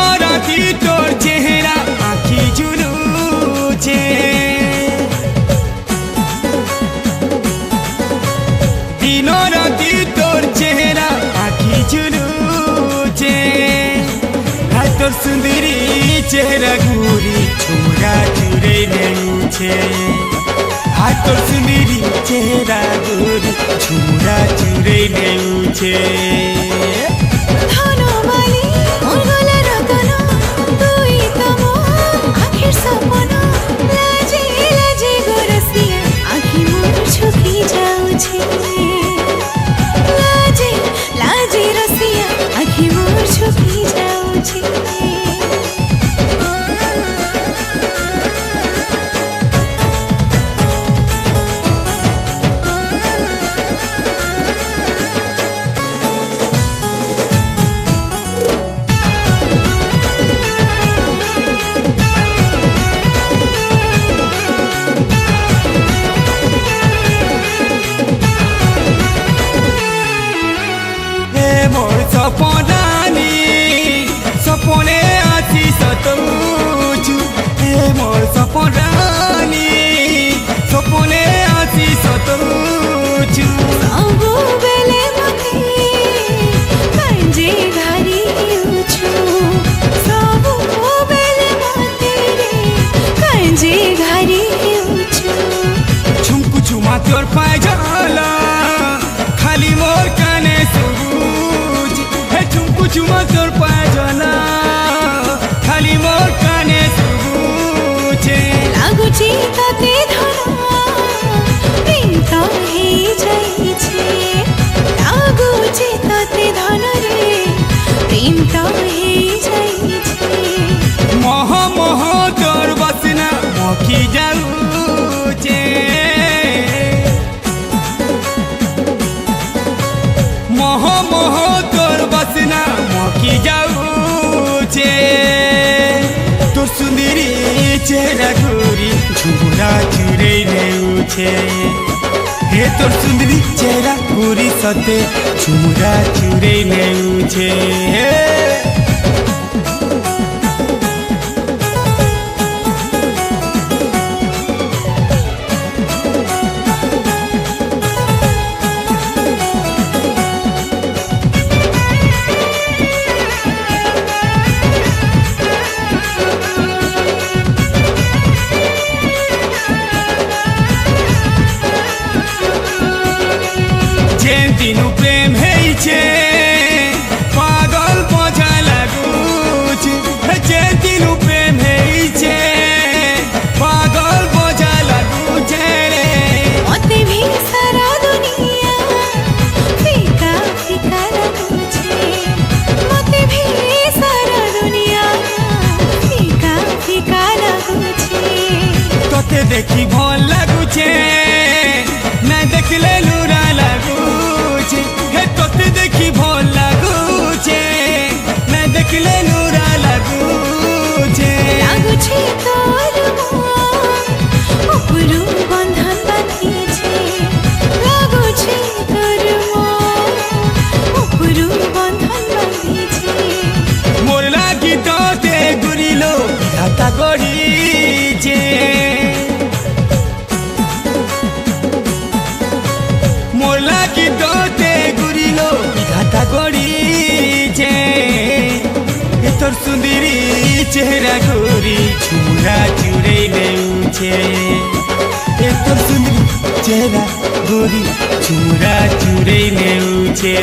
দিনো রাতি তোর চেহারা আঁখি ঝুলুছে দিনো রাতি তোর চেহারা আঁখি ঝুলুছে তোর সুন্দরী চেহারা ঘুরি ছোড়া চুরে নেউছে তোর সুন্দরী চেহারা ঘুরি ছোড়া চুরে নেউছে सपनानी सपने आसी सतौछु मोर सपनानी सपने आसी सतौछु सबु बेले मते कांजे घारी उछु सबु बेले मते रे कांजे घारी उछु झुमकु झुमा तोर पाए जाला खाली मोर काने सबुज झुमकु झुमा तोर पाए जाला खाली मोर काने सबुजे लागुची तते धरा प्रेम तो हे जाइछे लागुची तते धन रे प्रेम तो हे जाइछे मोह मोह तोर बसना मखी जाउछे मोह मोह तोर बसना मखी जाउछे तोर सुंदरी चेहरा घुरी झुरा चुरे नेउछे हे तोर सुंदरी चेहरा घुरी सते झुरा चुरे नेउछे दिनु प्रेम हेइछे पागल मजा लागुछे जे दिनु प्रेम हेइछे पागल मजा लागुछे रे मते भी सारा दुनिया फीका फीका लागुछे मते भी सारा दुनिया फीका फीका लागुछे तोते देखी भल लागुछे ना देखले लुरा लागुछे हे तोते देखी भल लागुछे ना देखले लुरा लागुछे लागुछे तोर मन उपरु बंधन बांधिछे लागुछे तोर मन उपरु बंधन बांधिछे मोर लागी तोते गुरिलो हाता गड़ीछे मोर लागी तोते गुरिलो हाता गड़ीछे तोर सुंदरी चेहरा घुरी झुरा चुरे नेउछे तोर सुंदरी चेहरा घुरी झुरा चुरे नेउछे।